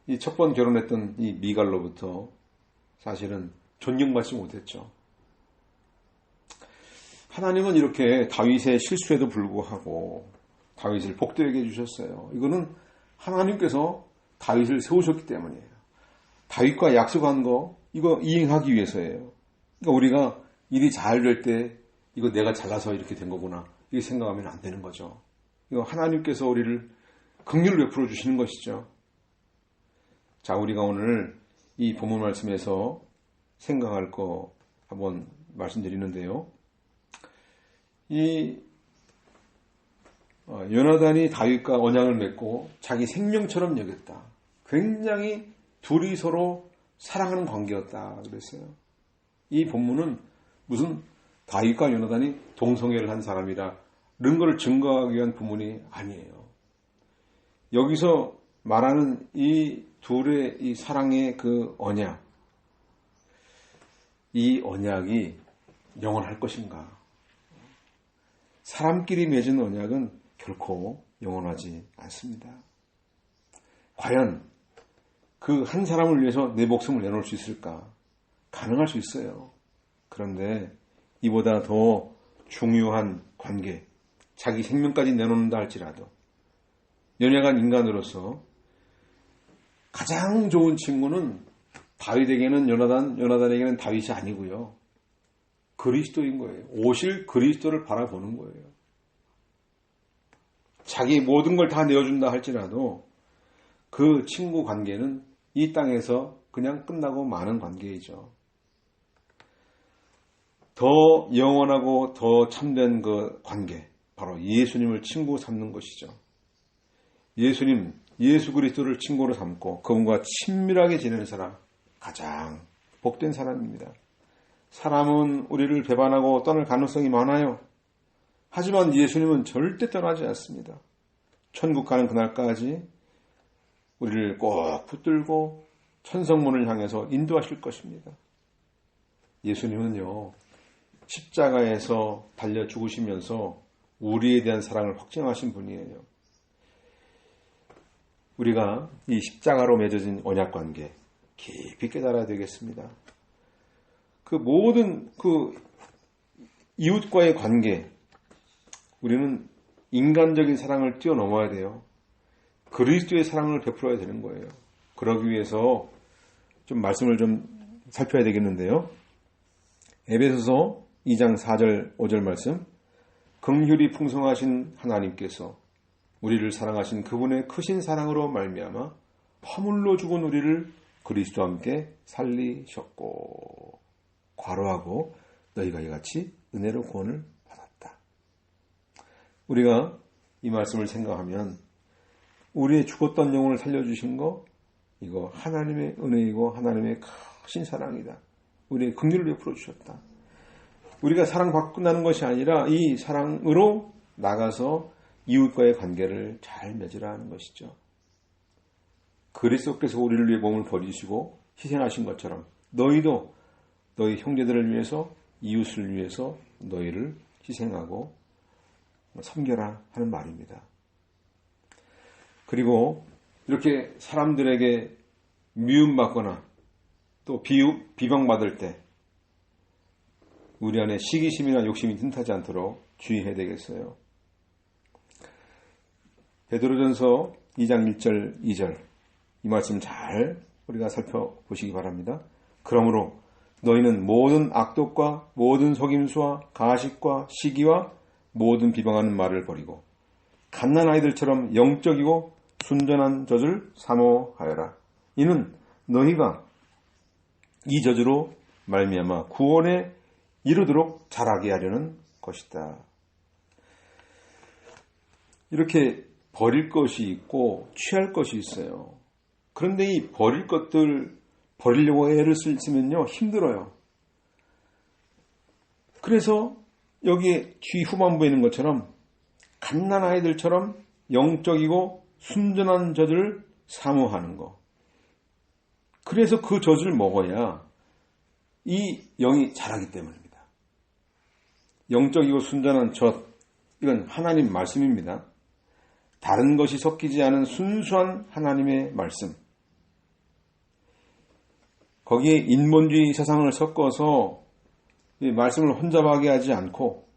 A: 이 첫 번 결혼했던 이 미갈로부터 사실은 존경받지 못했죠. 하나님은 이렇게 다윗의 실수에도 불구하고 다윗을 복되게 해주셨어요. 이거는 하나님께서 다윗을 세우셨기 때문이에요. 다윗과 약속한 거 이거 이행하기 위해서예요. 그러니까 우리가 일이 잘 될 때 이거 내가 잘나서 이렇게 된 거구나 이렇게 생각하면 안 되는 거죠. 이거 하나님께서 우리를 긍휼을 베풀어 주시는 것이죠. 자, 우리가 오늘 이 본문 말씀에서 생각할 거 한번 말씀드리는데요. 이 요나단이 다윗과 언약을 맺고 자기 생명처럼 여겼다. 굉장히 둘이 서로 사랑하는 관계였다 그랬어요. 이 본문은 무슨 다윗과 요나단이 동성애를 한 사람이라 이런 걸 증거하기 위한 본문이 아니에요. 여기서 말하는 이 둘의 이 사랑의 그 언약, 이 언약이 영원할 것인가? 사람끼리 맺은 언약은 결코 영원하지 않습니다. 과연 그 한 사람을 위해서 내 목숨을 내놓을 수 있을까? 가능할 수 있어요. 그런데 이보다 더 중요한 관계, 자기 생명까지 내놓는다 할지라도 연약한 인간으로서 가장 좋은 친구는 다윗에게는 요나단에게는 다윗이 아니고요. 그리스도인 거예요. 오실 그리스도를 바라보는 거예요. 자기 모든 걸 다 내어준다 할지라도 그 친구 관계는 이 땅에서 그냥 끝나고 마는 관계이죠. 더 영원하고 더 참된 그 관계, 바로 예수님을 친구 삼는 것이죠. 예수 그리스도를 친구로 삼고 그분과 친밀하게 지내는 사람, 가장 복된 사람입니다. 사람은 우리를 배반하고 떠날 가능성이 많아요. 하지만 예수님은 절대 떠나지 않습니다. 천국 가는 그날까지 우리를 꼭 붙들고 천성문을 향해서 인도하실 것입니다. 예수님은요, 십자가에서 달려 죽으시면서 우리에 대한 사랑을 확증하신 분이에요. 우리가 이 십자가로 맺어진 언약관계 깊이 깨달아야 되겠습니다. 그 모든 그 이웃과의 관계, 우리는 인간적인 사랑을 뛰어넘어야 돼요. 그리스도의 사랑을 베풀어야 되는 거예요. 그러기 위해서 좀 말씀을 좀 살펴야 되겠는데요. 에베소서 2장 4절 5절 말씀, 긍휼이 풍성하신 하나님께서 우리를 사랑하신 그분의 크신 사랑으로 말미암아 허물로 죽은 우리를 그리스도와 함께 살리셨고 괄호하고 너희가 이같이 은혜로 구원을 받았다. 우리가 이 말씀을 생각하면 우리의 죽었던 영혼을 살려주신 거 이거 하나님의 은혜이고 하나님의 크신 사랑이다. 우리의 긍휼을 베풀어 주셨다. 우리가 사랑받고 끝나는 것이 아니라 이 사랑으로 나가서 이웃과의 관계를 잘 맺으라 하는 것이죠. 그리스도께서 우리를 위해 몸을 버리시고 희생하신 것처럼 너희도 너희 형제들을 위해서 이웃을 위해서 너희를 희생하고 섬겨라 하는 말입니다. 그리고 이렇게 사람들에게 미움받거나 또 비방받을 때 우리 안에 시기심이나 욕심이 틈타지 않도록 주의해야 되겠어요. 베드로전서 2장 1절 2절 이 말씀 잘 우리가 살펴보시기 바랍니다. 그러므로 너희는 모든 악독과 모든 속임수와 가식과 시기와 모든 비방하는 말을 버리고 갓난아이들처럼 영적이고 순전한 젖을 사모하여라. 이는 너희가 이 젖으로 말미암아 구원에 이르도록 자라게 하려는 것이다. 이렇게 버릴 것이 있고 취할 것이 있어요. 그런데 이 버릴 것들 버리려고 애를 쓰면요 힘들어요. 그래서 여기에 뒤 후반부에 있는 것처럼 갓난아이들처럼 영적이고 순전한 젖을 사모하는 것. 그래서 그 젖을 먹어야 이 영이 자라기 때문입니다. 영적이고 순전한 젖, 이건 하나님 말씀입니다. 다른 것이 섞이지 않은 순수한 하나님의 말씀. 거기에 인본주의 세상을 섞어서 이 말씀을 혼잡하게 하지 않고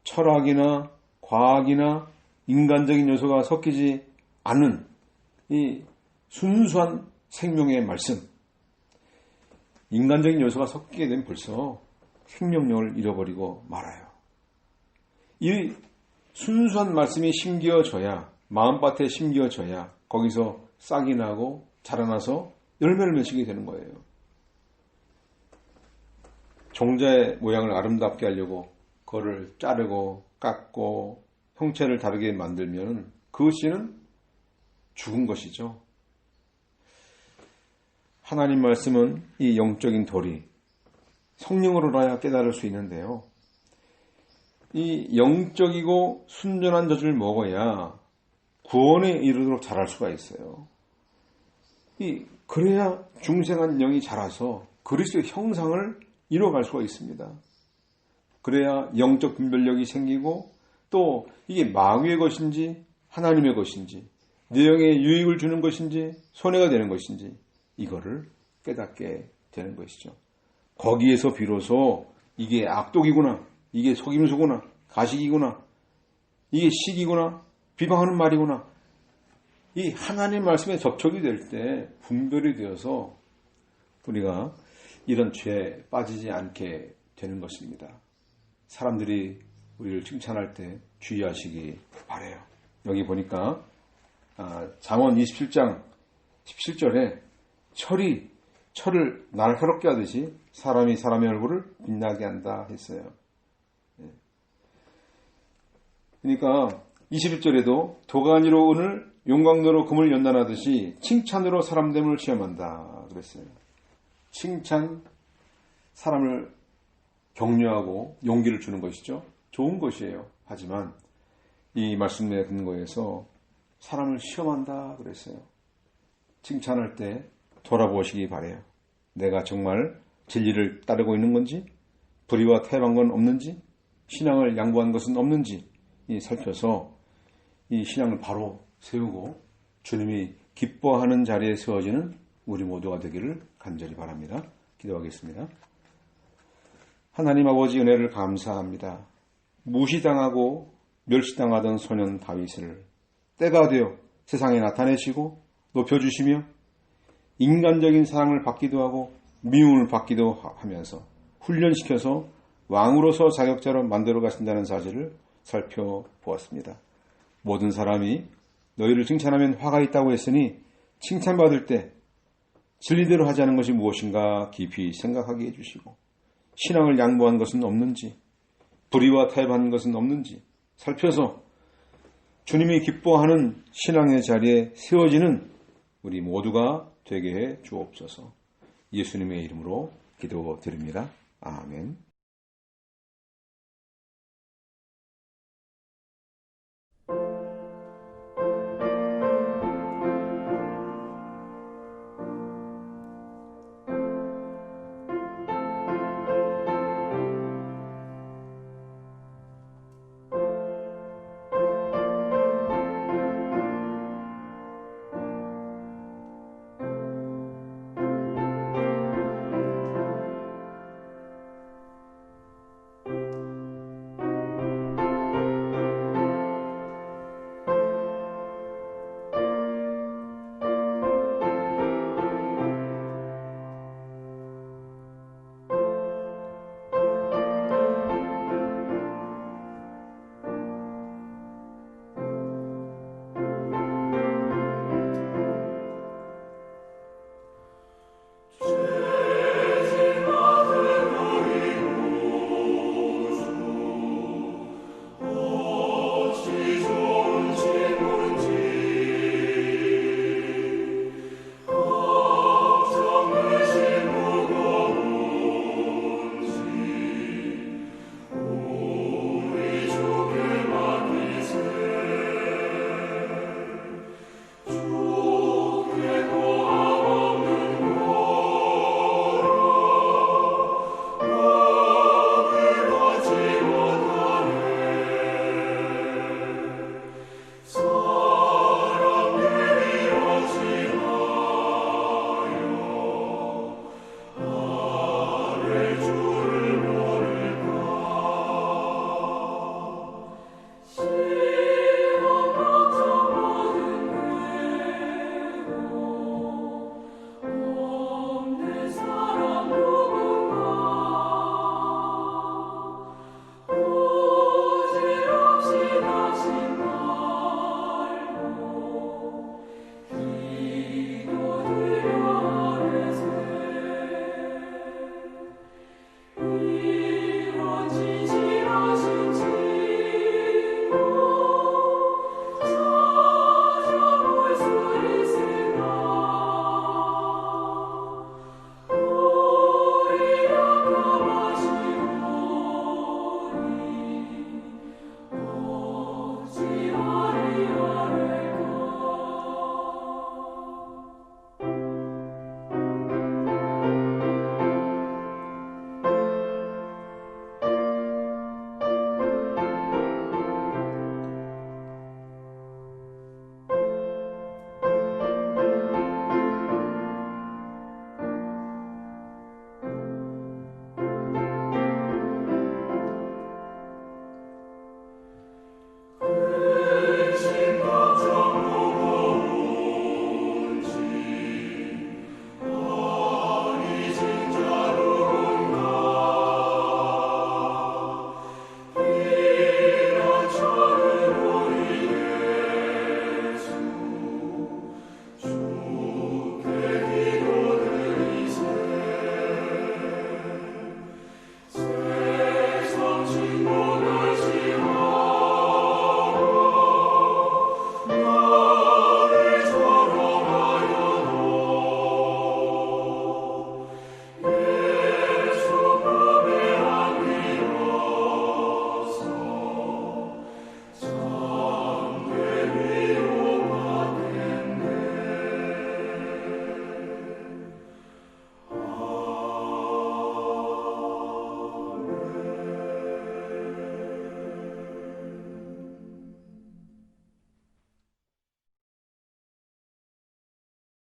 A: 철학이나 과학이나 인간적인 요소가 섞이지 않은 이 순수한 생명의 말씀. 인간적인 요소가 섞이게 되면 벌써 생명력을 잃어버리고 말아요. 이 순수한 말씀이 심겨져야, 마음밭에 심겨져야 거기서 싹이 나고 자라나서 열매를 맺히게 되는 거예요. 종자의 모양을 아름답게 하려고 그거를 자르고 깎고 형체를 다르게 만들면 그것이는 죽은 것이죠. 하나님 말씀은 이 영적인 돌이 성령으로라야 깨달을 수 있는데요. 이 영적이고 순전한 젖을 먹어야 구원에 이르도록 자랄 수가 있어요. 그래야 중생한 영이 자라서 그리스도의 형상을 이뤄갈 수가 있습니다. 그래야 영적 분별력이 생기고 또 이게 마귀의 것인지 하나님의 것인지 내 영에 유익을 주는 것인지 손해가 되는 것인지 이거를 깨닫게 되는 것이죠. 거기에서 비로소 이게 악독이구나, 이게 속임수구나, 가식이구나, 이게 시기구나, 비방하는 말이구나, 이 하나님 말씀에 접촉이 될 때 분별이 되어서 우리가 이런 죄에 빠지지 않게 되는 것입니다. 사람들이 우리를 칭찬할 때 주의하시기 바라요. 여기 보니까 잠언 27장 17절에 철을 날카롭게 하듯이 사람이 사람의 얼굴을 빛나게 한다 했어요. 그러니까 21절에도 도가니로 은을 용광로로 금을 연단하듯이 칭찬으로 사람됨을 시험한다 그랬어요. 칭찬, 사람을 격려하고 용기를 주는 것이죠. 좋은 것이에요. 하지만 이 말씀의 근거에서 사람을 시험한다 그랬어요. 칭찬할 때 돌아보시기 바라요. 내가 정말 진리를 따르고 있는 건지, 불의와 타협한 건 없는지, 신앙을 양보한 것은 없는지 살펴서 이 신앙을 바로 세우고 주님이 기뻐하는 자리에 세워지는 우리 모두가 되기를 간절히 바랍니다. 기도하겠습니다. 하나님 아버지 은혜를 감사합니다. 무시당하고 멸시당하던 소년 다윗을 때가 되어 세상에 나타내시고 높여주시며 인간적인 사랑을 받기도 하고 미움을 받기도 하면서 훈련시켜서 왕으로서 자격자로 만들어 가신다는 사실을 살펴보았습니다. 모든 사람이 너희를 칭찬하면 화가 있다고 했으니 칭찬받을 때 진리대로 하지 않은 것이 무엇인가 깊이 생각하게 해주시고 신앙을 양보한 것은 없는지 불의와 타협한 것은 없는지 살펴서 주님이 기뻐하는 신앙의 자리에 세워지는 우리 모두가 되게 해 주옵소서. 예수님의 이름으로 기도드립니다. 아멘.